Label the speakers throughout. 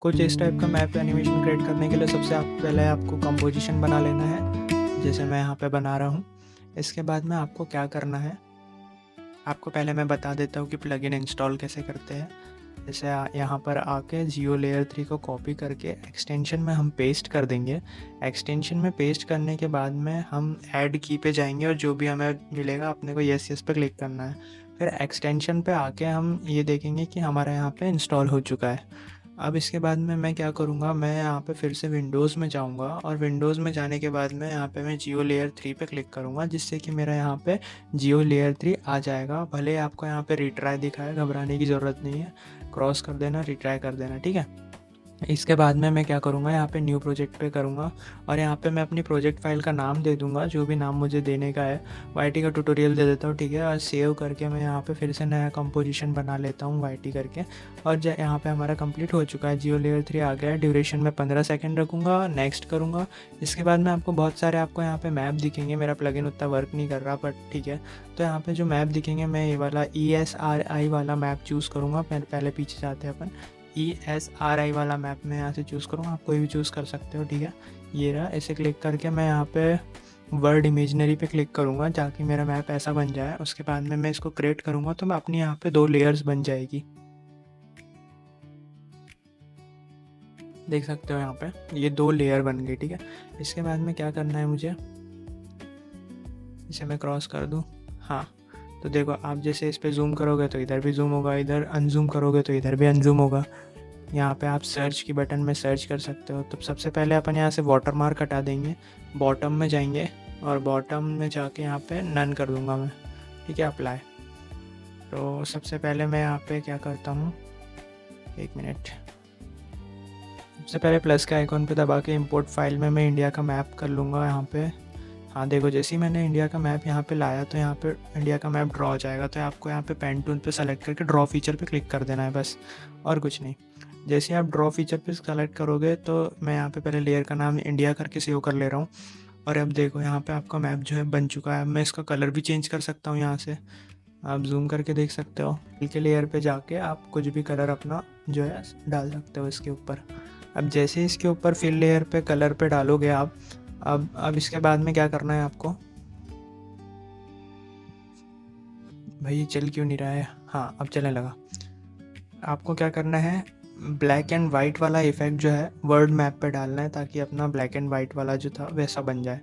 Speaker 1: कुछ इस टाइप का मैप एनिमेशन क्रिएट करने के लिए सबसे पहले आपको कंपोजिशन बना लेना है, जैसे मैं यहाँ पे बना रहा हूँ। इसके बाद में आपको क्या करना है, आपको पहले मैं बता देता हूँ कि प्लगइन इंस्टॉल कैसे करते हैं। जैसे यहाँ पर आके जियो लेयर 3 को कॉपी करके एक्सटेंशन में हम पेस्ट कर देंगे। एक्सटेंशन में पेस्ट करने के बाद में हम ऐड की पे जाएंगे और जो भी हमें मिलेगा अपने को यस यस पे क्लिक करना है। फिर एक्सटेंशन पे आके हम ये देखेंगे कि हमारा यहाँ पे इंस्टॉल हो चुका है। अब इसके बाद में मैं क्या करूँगा, मैं यहाँ पे फिर से विंडोज़ में जाऊँगा और विंडोज़ में जाने के बाद में यहाँ पे मैं जियो लेयर 3 पे क्लिक करूँगा, जिससे कि मेरा यहाँ पे जियो लेयर 3 आ जाएगा। भले ही आपको यहाँ पे रिट्राई दिखाए, घबराने की ज़रूरत नहीं है, क्रॉस कर देना, रिट्राई कर देना, ठीक है। इसके बाद में मैं क्या करूँगा, यहाँ पे न्यू प्रोजेक्ट पे करूँगा और यहाँ पे मैं अपनी प्रोजेक्ट फाइल का नाम दे दूँगा, जो भी नाम मुझे देने का है। वाईटी का ट्यूटोरियल दे देता हूँ, ठीक है। और सेव करके मैं यहाँ पे फिर से नया कंपोजिशन बना लेता हूँ वाईटी करके। और यहाँ पे हमारा कंप्लीट हो चुका है, जियो लेयर 3 आ गया है। ड्यूरेशन में 15 सेकेंड रखूँगा, नेक्स्ट करूँगा। इसके बाद में आपको बहुत सारे आपको यहाँ पे मैप दिखेंगे। मेरा प्लगइन उतना वर्क नहीं कर रहा, बट ठीक है। तो यहाँ पे जो मैप दिखेंगे, मैं ये वाला ESRI वाला मैप चूज़ करूँगा। पहले पीछे जाते हैं अपन। ESRI वाला मैप मैं यहाँ से चूज़ करूँगा, आप कोई भी चूज़ कर सकते हो, ठीक है। ये रहा, इसे क्लिक करके मैं यहाँ पे वर्ड इमेजनरी पे क्लिक करूँगा ताकि मेरा मैप ऐसा बन जाए। उसके बाद में मैं इसको क्रिएट करूँगा तो मैं अपनी यहाँ पे 2 लेयर्स बन जाएगी, देख सकते हो यहाँ पे ये 2 लेयर बन गई, ठीक है। इसके बाद में क्या करना है मुझे, इसे मैं क्रॉस कर दूँ, हाँ। तो देखो, आप जैसे इस पर जूम करोगे तो इधर भी जूम होगा, इधर अनजूम करोगे तो इधर भी अनजूम होगा। यहाँ पे आप सर्च की बटन में सर्च कर सकते हो। तो सबसे पहले अपन यहाँ से वाटर मार्क हटा देंगे, बॉटम में जाएंगे और बॉटम में जाके यहाँ पे नन कर दूँगा मैं, ठीक है, अप्लाई। तो सबसे पहले मैं यहाँ पे क्या करता हूँ, 1 मिनट। सबसे पहले प्लस के आइकॉन पे दबा के इंपोर्ट फाइल में मैं इंडिया का मैप कर लूँगा यहाँ पे। हाँ देखो, जैसे ही मैंने इंडिया का मैप यहाँ पे लाया तो यहाँ पे इंडिया का मैप ड्रॉ हो जाएगा। तो आपको यहाँ पे पेन टूल पे सेलेक्ट करके ड्रॉ फीचर पे क्लिक कर देना है, बस, और कुछ नहीं। जैसे आप ड्रॉ फीचर पे सेलेक्ट करोगे तो मैं यहाँ पे पहले लेयर का नाम इंडिया करके सेव कर ले रहा हूँ। और अब देखो, यहाँ पे आपका मैप जो है बन चुका है। अब मैं इसका कलर भी चेंज कर सकता हूँ, यहाँ से आप जूम करके देख सकते हो। फिल के लेयर पे जाके आप कुछ भी कलर अपना जो है डाल सकते हो इसके ऊपर। अब जैसे इसके ऊपर फिल लेयर पे कलर पे डालोगे आप, अब इसके बाद में क्या करना है आपको, भाई चल क्यों नहीं रहा है, हाँ अब चलने लगा। आपको क्या करना है, ब्लैक एंड वाइट वाला इफेक्ट जो है वर्ड मैप पे डालना है ताकि अपना ब्लैक एंड वाइट वाला जो था वैसा बन जाए।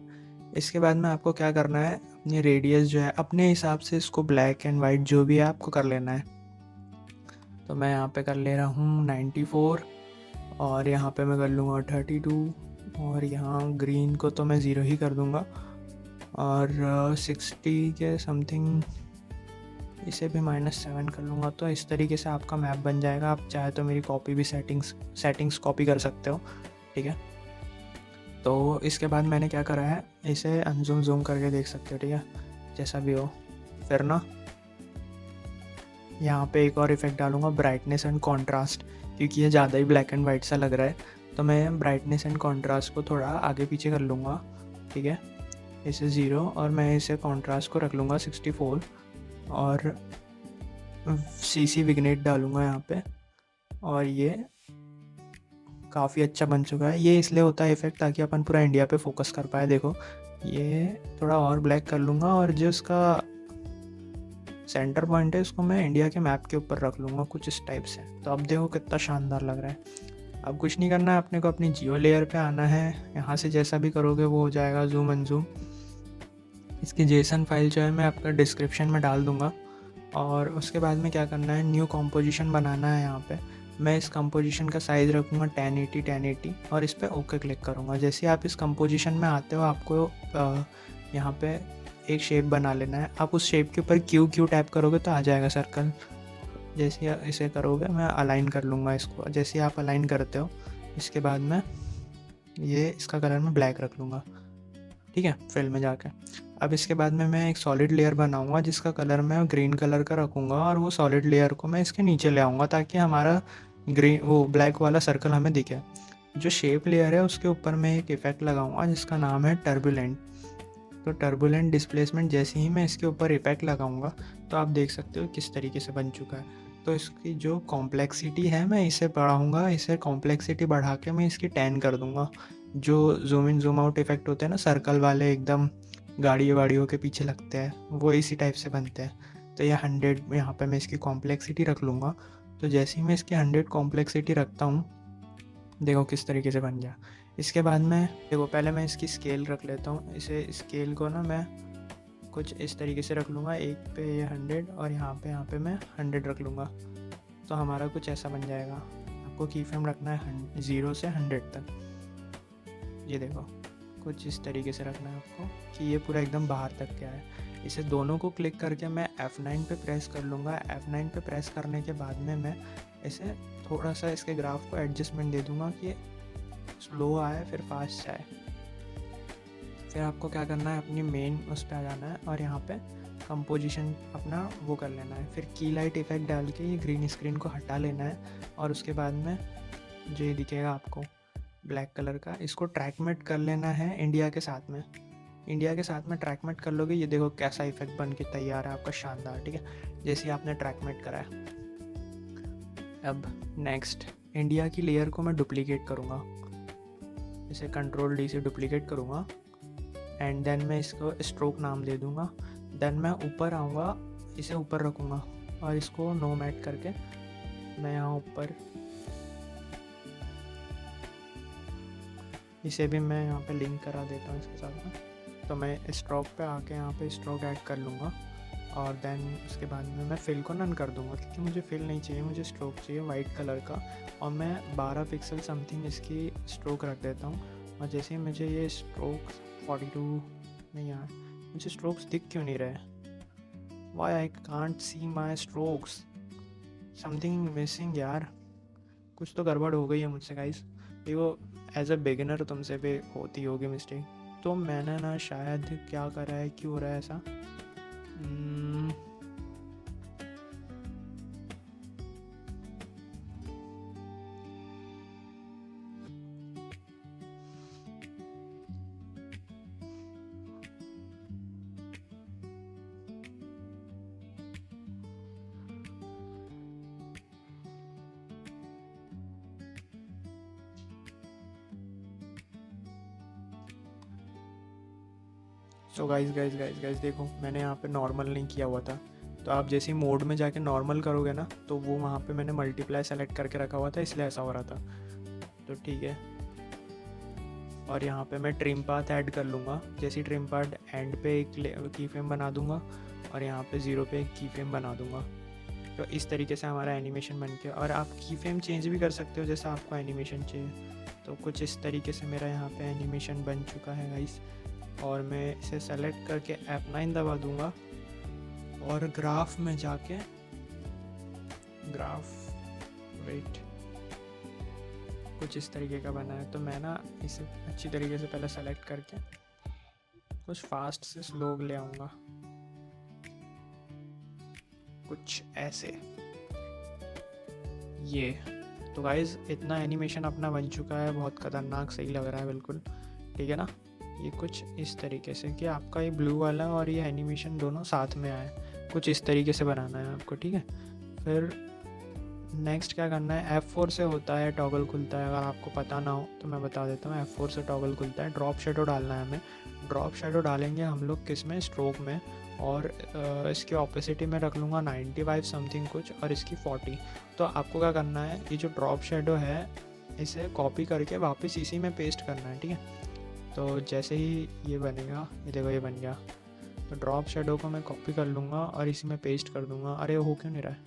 Speaker 1: इसके बाद में आपको क्या करना है, अपनी रेडियस जो है अपने हिसाब से इसको ब्लैक एंड वाइट जो भी है आपको कर लेना है। तो मैं यहाँ पे कर ले रहा हूँ 94 और यहाँ पे मैं कर लूँगा 32 और यहाँ ग्रीन को तो मैं 0 ही कर दूँगा और 60 के समथिंग इसे भी -7 कर लूँगा। तो इस तरीके से आपका मैप बन जाएगा। आप चाहे तो मेरी कॉपी भी सेटिंग्स कॉपी कर सकते हो, ठीक है। तो इसके बाद मैंने क्या करा है, इसे अनजूम जूम करके देख सकते हो, ठीक है, जैसा भी हो। फिर ना यहाँ पे एक और इफेक्ट डालूँगा, ब्राइटनेस एंड कॉन्ट्रास्ट, क्योंकि ये ज़्यादा ही ब्लैक एंड वाइट सा लग रहा है। तो मैं ब्राइटनेस एंड कॉन्ट्रास्ट को थोड़ा आगे पीछे कर लूँगा, ठीक है, इसे 0 और मैं इसे कॉन्ट्रास्ट को रख लूँगा 64 और CC विग्नेट डालूँगा यहाँ पे। और ये काफ़ी अच्छा बन चुका है। ये इसलिए होता है इफेक्ट ताकि अपन पूरा इंडिया पे फोकस कर पाए। देखो, ये थोड़ा और ब्लैक कर लूँगा और जो इसका सेंटर पॉइंट है इसको मैं इंडिया के मैप के ऊपर रख लूँगा कुछ इस टाइप से। तो अब देखो कितना शानदार लग रहा है। अब कुछ नहीं करना है, अपने को अपनी जियो लेयर पे आना है। यहाँ से जैसा भी करोगे वो हो जाएगा जूम अनजूम। इसकी जेसन फाइल जो है मैं आपका डिस्क्रिप्शन में डाल दूँगा। और उसके बाद में क्या करना है, न्यू कॉम्पोजिशन बनाना है। यहाँ पे मैं इस कंपोजिशन का साइज़ रखूँगा 1080 और इस पर ओके क्लिक करूँगा। जैसे आप इस कंपोजिशन में आते हो आपको यहाँ पे एक शेप बना लेना है। आप उस शेप के ऊपर क्यू टैप करोगे तो आ जाएगा सर्कल। जैसे इसे करोगे, मैं अलाइन कर लूँगा इसको। जैसे आप अलाइन करते हो, इसके बाद में ये इसका कलर मैं ब्लैक रख लूँगा, ठीक है, फिल में जाके। अब इसके बाद में मैं एक सॉलिड लेयर बनाऊंगा जिसका कलर मैं ग्रीन कलर का रखूँगा और वो सॉलिड लेयर को मैं इसके नीचे ले आऊँगा ताकि हमारा वो ब्लैक वाला सर्कल हमें दिखे। जो शेप लेयर है उसके ऊपर मैं एक इफ़ेक्ट लगाऊंगा जिसका नाम है टर्बुलेंट। तो टर्बुलेंट डिस्प्लेसमेंट जैसे ही मैं इसके ऊपर इफेक्ट लगाऊंगा तो आप देख सकते हो किस तरीके से बन चुका है। तो इसकी जो कॉम्प्लेक्सिटी है मैं इसे बढ़ाऊँगा, इसे कॉम्प्लेक्सिटी बढ़ा के मैं इसकी 10 कर दूँगा। जो zoom in zoom out effect होते हैं ना सर्कल वाले, एकदम गाड़ियों के पीछे लगते हैं, वो इसी टाइप से बनते हैं। तो ये 100 यहाँ पे मैं इसकी कॉम्प्लेक्सिटी रख लूँगा। तो जैसे ही मैं इसकी 100 कॉम्प्लेक्सिटी रखता हूँ, देखो किस तरीके से बन गया। इसके बाद में देखो पहले मैं इसकी स्केल रख लेता हूँ। इसे स्केल को ना मैं कुछ इस तरीके से रख लूँगा, एक पे ये 100 और यहाँ पे मैं 100 रख लूँगा। तो हमारा कुछ ऐसा बन जाएगा। आपको की फ्रेम रखना है 0 से 100 तक। ये देखो कुछ इस तरीके से रखना है आपको कि ये पूरा एकदम बाहर तक क्या है। इसे दोनों को क्लिक करके मैं F9 पे प्रेस कर लूँगा। F9 पे प्रेस करने के बाद में मैं इसे थोड़ा सा इसके ग्राफ को एडजस्टमेंट दे दूँगा कि स्लो आए फिर फास्ट जाए। फिर आपको क्या करना है, अपनी मेन उस पर आ जाना है और यहाँ पे कंपोजिशन अपना वो कर लेना है। फिर की लाइट इफेक्ट डाल के ये ग्रीन स्क्रीन को हटा लेना है और उसके बाद में जो ये दिखेगा आपको ब्लैक कलर का, इसको ट्रैक मेट कर लेना है इंडिया के साथ में। इंडिया के साथ में ट्रैक मेट कर लोगे, ये देखो कैसा इफेक्ट बन के तैयार है आपका, शानदार। ठीक है, जैसे आपने ट्रैक मेट करा है। अब नेक्स्ट इंडिया की लेयर को मैं डुप्लीकेट करूँगा। इसे कंट्रोल डी से डुप्लीकेट करूँगा एंड देन मैं इसको स्ट्रोक नाम दे दूँगा। देन मैं ऊपर आऊँगा, इसे ऊपर रखूँगा और इसको नो मैट करके मैं यहाँ ऊपर इसे भी मैं यहाँ पे लिंक करा देता हूँ इसके साथ में। तो मैं स्ट्रोक पे आके यहाँ पे स्ट्रोक ऐड कर लूँगा और देन उसके बाद में मैं फिल को नन कर दूँगा, क्योंकि मुझे फिल नहीं चाहिए, मुझे स्ट्रोक चाहिए वाइट कलर का। और मैं 12 पिक्सल समथिंग इसकी स्ट्रोक रख देता हूँ। और जैसे ही मुझे ये स्ट्रोक 42 नहीं यार, मुझे स्ट्रोक्स दिख क्यों नहीं रहे? Why I can't see my strokes, something missing यार, कुछ तो गड़बड़ हो गई है मुझसे गाइस। देखो एज अ बिगिनर तुमसे भी होती होगी मिस्टेक, तो मैंने ना शायद क्या करा है, क्यों हो रहा है ऐसा। सो गाइस देखो मैंने यहाँ पे नॉर्मल नहीं किया हुआ था, तो आप जैसे ही मोड में जाके नॉर्मल करोगे ना, तो वो वहाँ पे मैंने मल्टीप्लाई सेलेक्ट करके रखा हुआ था, इसलिए ऐसा हो रहा था। तो ठीक है, और यहाँ पे मैं ट्रिम पाथ ऐड कर लूँगा। जैसे ही ट्रिम पाथ एंड पे एक की फ्रेम बना दूँगा और यहाँ पे 0 पे एक की फ्रेम बना दूँगा। तो इस तरीके से हमारा एनिमेशन बन के, और आप की फ्रेम चेंज भी कर सकते हो जैसा आपको एनिमेशन चाहिए। तो कुछ इस तरीके से मेरा यहाँ पे एनिमेशन बन चुका है गाइस। और मैं इसे सेलेक्ट करके F9 दबा दूंगा और ग्राफ में जाके वेट कुछ इस तरीके का बना है। तो मैं ना इसे अच्छी तरीके से पहले सेलेक्ट करके कुछ फास्ट से स्लो ले आऊँगा, कुछ ऐसे। ये तो गाइज इतना एनिमेशन अपना बन चुका है, बहुत खतरनाक सही लग रहा है बिल्कुल, ठीक है ना। ये कुछ इस तरीके से कि आपका ये ब्लू वाला और ये एनिमेशन दोनों साथ में आए, कुछ इस तरीके से बनाना है आपको, ठीक है। फिर नेक्स्ट क्या करना है, F4 से होता है टॉगल खुलता है, अगर आपको पता ना हो तो मैं बता देता हूँ। F4 से टॉगल खुलता है, ड्रॉप शेडो डालना है हमें। ड्रॉप शेडो डालेंगे हम लोग किस में, स्ट्रोक में, और इसकी ऑपोसिटी में रख लूँगा 95 समथिंग कुछ, और इसकी 40। तो आपको क्या करना है, ये जो ड्रॉप शेडो है इसे कॉपी करके वापस इसी में पेस्ट करना है, ठीक है। तो जैसे ही ये बनेगा, ये देखो ये बन गया, तो ड्रॉप शेडो को मैं कॉपी कर लूँगा और इसी में पेस्ट कर दूँगा। अरे हो क्यों नहीं रहा है,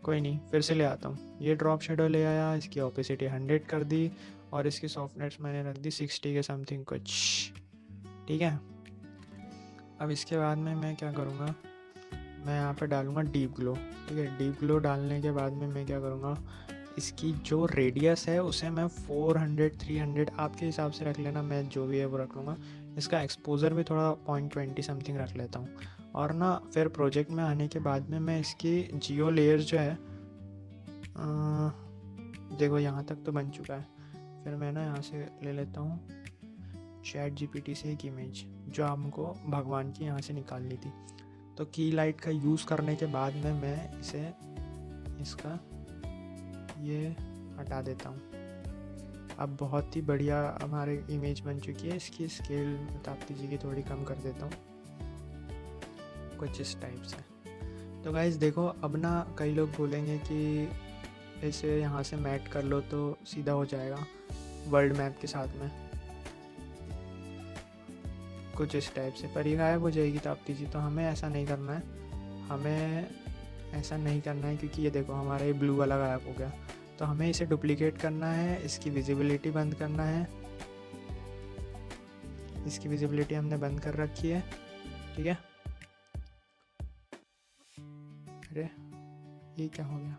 Speaker 1: कोई नहीं, फिर से ले आता हूँ। ये ड्रॉप शेडो ले आया, इसकी ऑपोसिटी 100 कर दी और इसकी सॉफ्टनेस मैंने रख दी 60 के समथिंग कुछ, ठीक है। अब इसके बाद में मैं क्या करूँगा, मैं यहाँ पे डालूँगा डीप ग्लो, ठीक है। डीप ग्लो डालने के बाद में मैं क्या करूँगा, इसकी जो रेडियस है उसे मैं 400 300 आपके हिसाब से रख लेना, मैं जो भी है वो रख लूँगा। इसका एक्सपोजर भी थोड़ा 0.20 समथिंग रख लेता हूँ। और ना फिर प्रोजेक्ट में आने के बाद में मैं इसकी जियो लेयर जो है, देखो यहाँ तक तो बन चुका है। फिर मैं ना यहाँ से ले लेता हूँ ChatGPT से एक इमेज जो हमको भगवान की यहाँ से निकालनी थी। तो की लाइट का यूज़ करने के बाद में मैं इसे इसका ये हटा देता हूँ। अब बहुत ही बढ़िया हमारी इमेज बन चुकी है। इसकी स्केल ताप्ती जी की थोड़ी कम कर देता हूँ, कुछ इस टाइप से। तो गाइस देखो, अब ना कई लोग बोलेंगे कि इसे यहाँ से मैट कर लो तो सीधा हो जाएगा वर्ल्ड मैप के साथ में, कुछ इस टाइप से, पर ये गायब हो जाएगी ताप्ती जी। तो हमें ऐसा नहीं करना है, हमें ऐसा नहीं करना है, क्योंकि ये देखो हमारा ये ब्लू वाला गायब हो गया। तो हमें इसे डुप्लीकेट करना है, इसकी विजिबिलिटी बंद करना है। इसकी विजिबिलिटी हमने बंद कर रखी है, ठीक है। अरे ये क्या हो गया?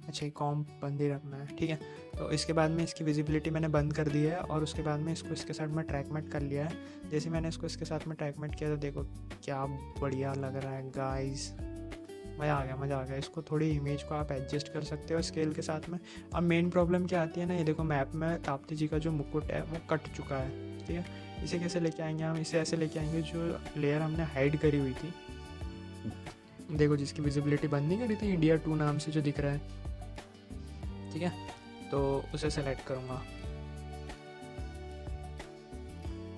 Speaker 1: अच्छा, ये कॉम्प बंद ही रखना है, ठीक है। तो इसके बाद में इसकी विजिबिलिटी मैंने बंद कर दी है, और उसके बाद में इसको इसके साथ में ट्रैकमेट कर लिया है। जैसे मैंने इसको इसके साथ में ट्रैकमेट किया तो देखो क्या बढ़िया लग रहा है गाइस, मज़ा आ गया, मज़ा आ गया। इसको थोड़ी इमेज को आप एडजस्ट कर सकते हो स्केल के साथ में। अब मेन प्रॉब्लम क्या आती है ना, ये देखो मैप में ताप्ती जी का जो मुकुट है वो कट चुका है, ठीक है। इसे कैसे लेके आएंगे हम? इसे ऐसे लेके आएंगे, जो लेयर हमने हाइड करी हुई थी, देखो जिसकी विजिबिलिटी बंद नहीं करी थी, इंडिया 2 नाम से जो दिख रहा है, ठीक है। तो उसे सेलेक्ट करूँगा,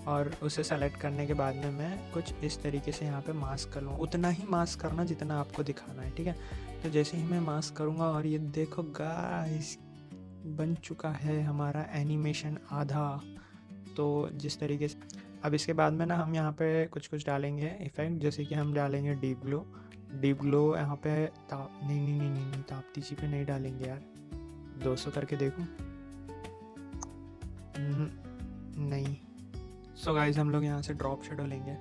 Speaker 1: और उसे सेलेक्ट करने के बाद में मैं कुछ इस तरीके से यहाँ पे मास्क कर लूँ। उतना ही मास्क करना जितना आपको दिखाना है, ठीक है। तो जैसे ही मैं मास्क करूँगा, और ये देखो गाइस बन चुका है हमारा एनिमेशन आधा। तो जिस तरीके से अब इसके बाद में ना हम यहाँ पे कुछ कुछ डालेंगे इफ़ेक्ट, जैसे कि हम डालेंगे डीप ग्लो। डीप ग्लो यहाँ पे नहीं नहीं नहीं नहीं, ताप्ती जी पे नहीं डालेंगे यार, 200 करके देखो। नहीं। सो गाइस हम लोग यहाँ से ड्रॉप शेडो लेंगे।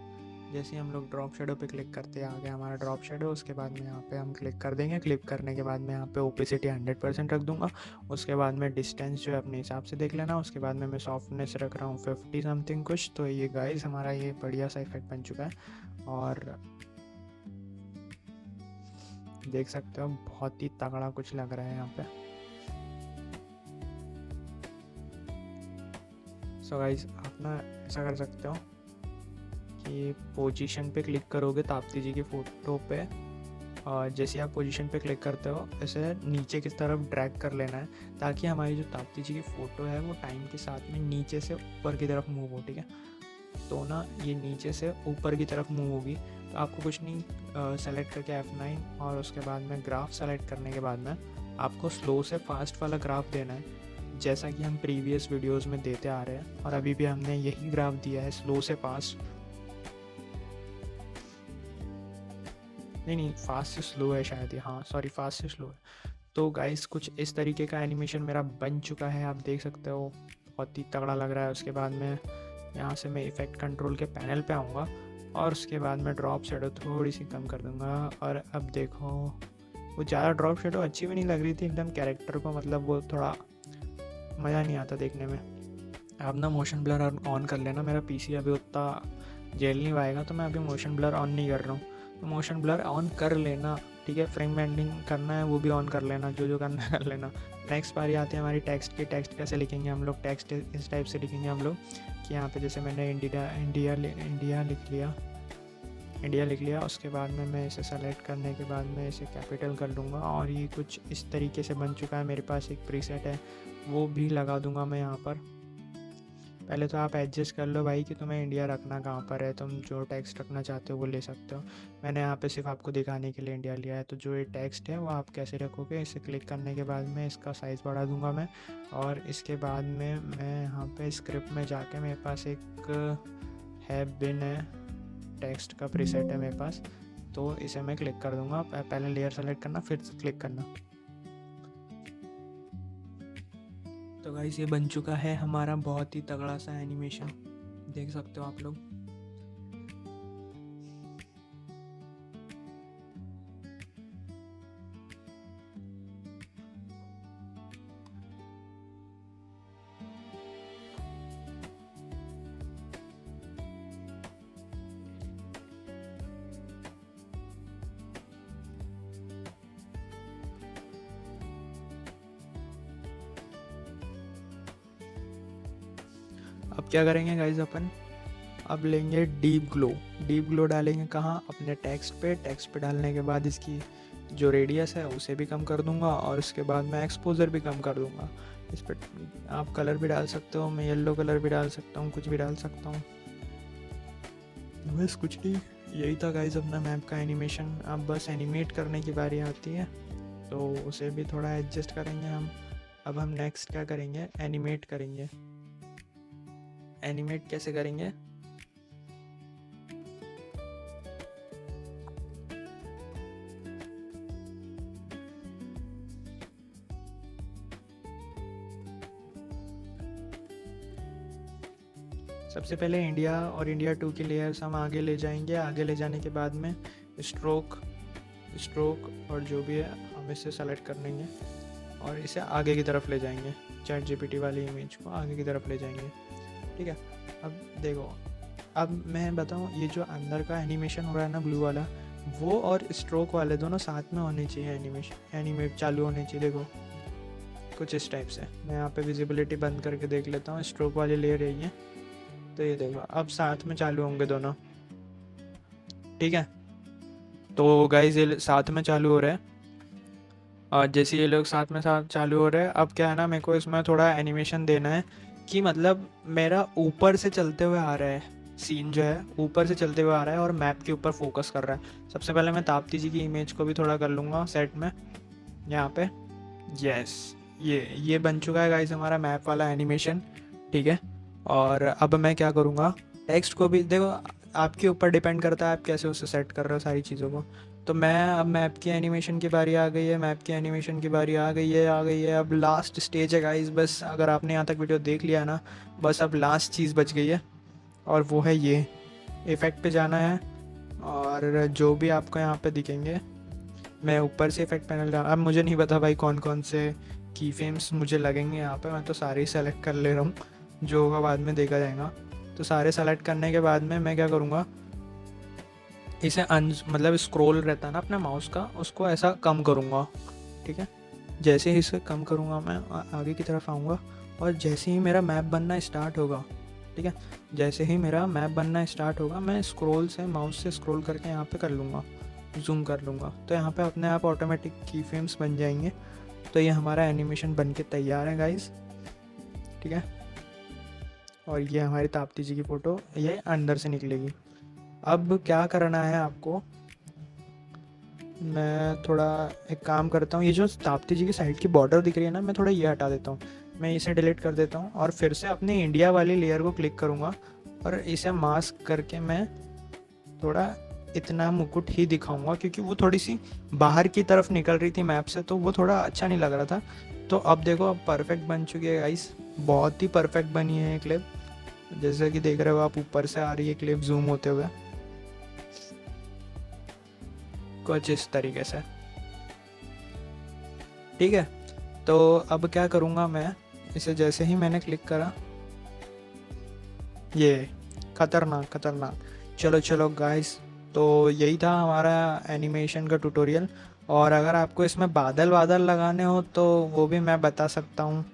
Speaker 1: जैसे ही हम लोग ड्रॉप शेडो पे क्लिक करते हैं, आ गया हमारा ड्रॉप शेडो। उसके बाद में यहाँ पे हम क्लिक कर देंगे। क्लिक करने के बाद में यहाँ पे ओपेसिटी 100% रख दूंगा। उसके बाद में डिस्टेंस जो है अपने हिसाब से देख लेना। उसके बाद में मैं सॉफ्टनेस रख रहा हूँ 50 समथिंग कुछ। तो ये गाइस हमारा ये बढ़िया सा इफेक्ट बन चुका है, और देख सकते हो बहुत ही तगड़ा कुछ लग रहा है यहाँ पे। सो गाइस आप ना ऐसा कर सकते हो कि पोजीशन पे क्लिक करोगे ताप्ती जी की फ़ोटो पे, और जैसे आप पोजीशन पे क्लिक करते हो ऐसे नीचे की तरफ ड्रैग कर लेना है, ताकि हमारी जो ताप्ती जी की फ़ोटो है वो टाइम के साथ में नीचे से ऊपर की तरफ मूव हो, ठीक है। तो ना ये नीचे से ऊपर की तरफ मूव होगी। तो आपको कुछ नहीं, सेलेक्ट करके F9, और उसके बाद में ग्राफ सेलेक्ट करने के बाद में आपको स्लो से फास्ट वाला ग्राफ देना है, जैसा कि हम प्रीवियस वीडियोस में देते आ रहे हैं। और अभी भी हमने यही ग्राफ दिया है, स्लो से फास्ट। नहीं, फास्ट से स्लो है शायद ये, हाँ सॉरी, फास्ट से स्लो है। तो गाइस कुछ इस तरीके का एनिमेशन मेरा बन चुका है, आप देख सकते हो बहुत ही तगड़ा लग रहा है। उसके बाद में यहाँ से मैं इफ़ेक्ट कंट्रोल के पैनल पे आऊँगा, और उसके बाद मैं ड्रॉप शेडो थोड़ी सी कम कर दूँगा। और अब देखो वो ज़्यादा ड्रॉप शेडो अच्छी भी नहीं लग रही थी एकदम कैरेक्टर को, मतलब वो थोड़ा मज़ा नहीं आता देखने में। आप ना मोशन ब्लर ऑन कर लेना। मेरा पीसी अभी उतना जेल नहीं पाएगा, तो मैं अभी मोशन ब्लर ऑन नहीं कर रहा हूँ। तो मोशन ब्लर ऑन कर लेना, ठीक है। फ्रेम बेंडिंग करना है वो भी ऑन कर लेना, जो करना है कर लेना। नेक्स्ट बारी आती है हमारी टेक्स्ट की। टेक्स्ट कैसे लिखेंगे हम लोग? टेक्स्ट इस टाइप से लिखेंगे हम लोग कि यहाँ पे जैसे मैंने इंडिया लिख लिया। उसके बाद में मैं इसे सेलेक्ट करने के बाद में इसे कैपिटल कर लूँगा, और ये कुछ इस तरीके से बन चुका है। मेरे पास एक प्रीसेट है, वो भी लगा दूँगा मैं यहाँ पर। पहले तो आप एडजस्ट कर लो भाई कि तुम्हें इंडिया रखना कहाँ पर है। तुम जो टेक्स्ट रखना चाहते हो वो ले सकते हो। मैंने यहाँ पे सिर्फ आपको दिखाने के लिए इंडिया लिया है। तो जो ये टेक्स्ट है वो आप कैसे रखोगे, इसे क्लिक करने के बाद में इसका साइज़ बढ़ा दूँगा मैं। और इसके बाद में मैं यहाँ पे स्क्रिप्ट में जाके, मेरे पास एक है बिन है, टेक्स्ट का प्रीसेट है मेरे पास, तो इसे मैं क्लिक कर दूँगा। पहले लेयर सेलेक्ट करना, फिर क्लिक करना। तो गाइस ये बन चुका है हमारा बहुत ही तगड़ा सा एनिमेशन, देख सकते हो आप लोग। अब क्या करेंगे गाइज अपन? अब लेंगे डीप ग्लो। डीप ग्लो डालेंगे कहाँ? अपने टेक्स्ट पे। टेक्स्ट पे डालने के बाद इसकी जो रेडियस है उसे भी कम कर दूंगा और उसके बाद मैं एक्सपोजर भी कम कर दूंगा। इस पर आप कलर भी डाल सकते हो, मैं येलो कलर भी डाल सकता हूँ, कुछ भी डाल सकता हूँ। बस कुछ नहीं, यही था गाइस अपना मैप का एनिमेशन। अब बस एनिमेट करने की बारी आती है, तो उसे भी थोड़ा एडजस्ट करेंगे हम। अब हम नेक्स्ट क्या करेंगे, एनिमेट करेंगे। एनिमेट कैसे करेंगे, सबसे पहले इंडिया और इंडिया 2 की लेयर्स हम आगे ले जाएंगे। आगे ले जाने के बाद में स्ट्रोक और जो भी है हम इसे सेलेक्ट कर लेंगे और इसे आगे की तरफ ले जाएंगे। चैट जीपीटी वाली इमेज को आगे की तरफ ले जाएंगे, ठीक है। अब देखो, अब मैं बताऊँ, ये जो अंदर का एनिमेशन हो रहा है ना ब्लू वाला, वो और स्ट्रोक वाले दोनों साथ में होने चाहिए, एनिमेट चालू होने चाहिए। देखो कुछ इस टाइप से। मैं यहाँ पे विजिबिलिटी बंद करके देख लेता हूँ, स्ट्रोक वाली लेयर यही है, तो ये देखो अब साथ में चालू होंगे दोनों, ठीक है। तो गाइस ये साथ में चालू हो रहे हैं, और जैसे ये लोग साथ चालू हो रहे हैं, अब क्या है ना, मेरे को इसमें थोड़ा एनिमेशन देना है कि मतलब मेरा ऊपर से चलते हुए आ रहा है, सीन जो है ऊपर से चलते हुए आ रहा है और मैप के ऊपर फोकस कर रहा है। सबसे पहले मैं ताप्ती जी की इमेज को भी थोड़ा कर लूँगा सेट में यहाँ पे। यस, ये बन चुका है गाइस हमारा मैप वाला एनिमेशन, ठीक है। और अब मैं क्या करूँगा, टेक्स्ट को भी देखो, आपके ऊपर डिपेंड करता है आप कैसे उसे सेट कर रहे हो सारी चीज़ों को। तो मैं अब मैप की एनिमेशन की बारी आ गई है, अब लास्ट स्टेज है गाइस। बस अगर आपने यहाँ तक वीडियो देख लिया ना, बस अब लास्ट चीज़ बच गई है और वो है ये इफ़ेक्ट पे जाना है। और जो भी आपको यहाँ पे दिखेंगे, मैं ऊपर से इफेक्ट पैनल डाल, अब मुझे नहीं पता भाई कौन कौन से की फ्रेम्स मुझे लगेंगे यहाँ पे, मैं तो सारे ही सेलेक्ट कर ले रहा हूँ, जो होगा बाद में देखा जाएगा। तो सारे सेलेक्ट करने के बाद में मैं क्या करूँगा, इसे मतलब स्क्रॉल रहता है ना अपना माउस का, उसको ऐसा कम करूँगा, ठीक है। जैसे ही इसे कम करूँगा मैं आगे की तरफ आऊँगा, और जैसे ही मेरा मैप बनना स्टार्ट होगा, ठीक है, जैसे ही मेरा मैप बनना स्टार्ट होगा, मैं स्क्रॉल से माउस से स्क्रॉल करके यहाँ पे कर लूँगा, जूम कर लूँगा, तो यहाँ पे अपने आप ऑटोमेटिक की फ्रेम्स बन जाएंगे। तो ये हमारा एनिमेशन बन के तैयार है गाइस, ठीक है। और ये हमारी ताप्ती जी की फ़ोटो ये अंदर से निकलेगी। अब क्या करना है आपको, मैं थोड़ा एक काम करता हूँ, ये जो ताप्ती जी की साइड की बॉर्डर दिख रही है ना, मैं थोड़ा ये हटा देता हूँ, मैं इसे डिलीट कर देता हूँ और फिर से अपनी इंडिया वाली लेयर को क्लिक करूँगा और इसे मास्क करके मैं थोड़ा इतना मुकुट ही दिखाऊंगा, क्योंकि वो थोड़ी सी बाहर की तरफ निकल रही थी मैप से, तो वो थोड़ा अच्छा नहीं लग रहा था। तो अब देखो, अब परफेक्ट बन चुकी है गाइस, बहुत ही परफेक्ट बनी है ये क्लिप। जैसे कि देख रहे हो आप, ऊपर से आ रही है क्लिप जूम होते हुए कुछ इस तरीके से, ठीक है। तो अब क्या करूँगा मैं, इसे जैसे ही मैंने क्लिक करा, ये खतरनाक। चलो गाइस, तो यही था हमारा एनिमेशन का ट्यूटोरियल। और अगर आपको इसमें बादल लगाने हो तो वो भी मैं बता सकता हूँ,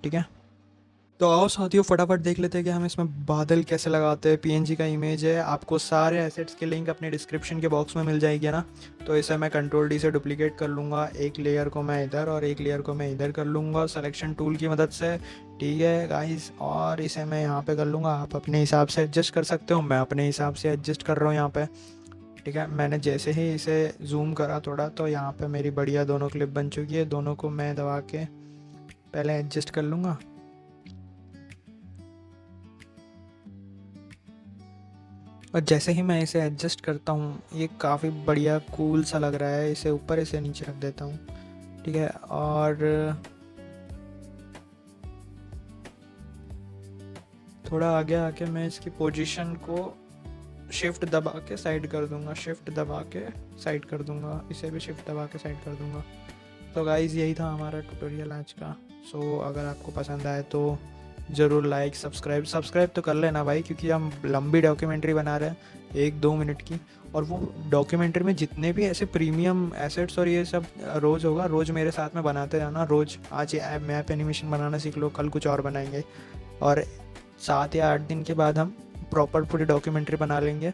Speaker 1: ठीक है। तो आओ साथियों, फटाफट देख लेते हैं कि हम इसमें बादल कैसे लगाते हैं। पीएनजी का इमेज है, आपको सारे एसेट्स के लिंक अपने डिस्क्रिप्शन के बॉक्स में मिल जाएगी ना। तो इसे मैं कंट्रोल डी से डुप्लीकेट कर लूँगा, एक लेयर को मैं इधर और एक लेयर को मैं इधर कर लूँगा सिलेक्शन टूल की मदद से, ठीक है गाइस। और इसे मैं यहाँ पे कर लूँगा, आप अपने हिसाब से एडजस्ट कर सकते हो, मैं अपने हिसाब से एडजस्ट कर रहा हूँ यहाँ पे, ठीक है। मैंने जैसे ही इसे जूम करा थोड़ा, तो यहाँ पे मेरी बढ़िया दोनों क्लिप बन चुकी है। दोनों को मैं दबा के पहले एडजस्ट कर लूँगा, और जैसे ही मैं इसे एडजस्ट करता हूँ, ये काफ़ी बढ़िया कूल सा लग रहा है। इसे ऊपर इसे नीचे रख देता हूँ, ठीक है। और थोड़ा आगे आके मैं इसकी पोजीशन को शिफ्ट दबा के साइड कर दूंगा, इसे भी शिफ्ट दबा के साइड कर दूंगा। तो गाइज़ यही था हमारा ट्यूटोरियल आज का। सो अगर आपको पसंद आए तो ज़रूर लाइक सब्सक्राइब तो कर लेना भाई, क्योंकि हम लंबी डॉक्यूमेंट्री बना रहे हैं 1-2 मिनट की। और वो डॉक्यूमेंट्री में जितने भी ऐसे प्रीमियम एसेट्स और ये सब रोज़ मेरे साथ में बनाते जाना। रोज़ आज मैप एनिमेशन बनाना सीख लो, कल कुछ और बनाएंगे, और 7 या 8 दिन के बाद हम प्रॉपर पूरी डॉक्यूमेंट्री बना लेंगे,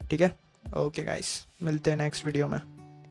Speaker 1: ठीक है। ओके गाइस, मिलते हैं नेक्स्ट वीडियो में।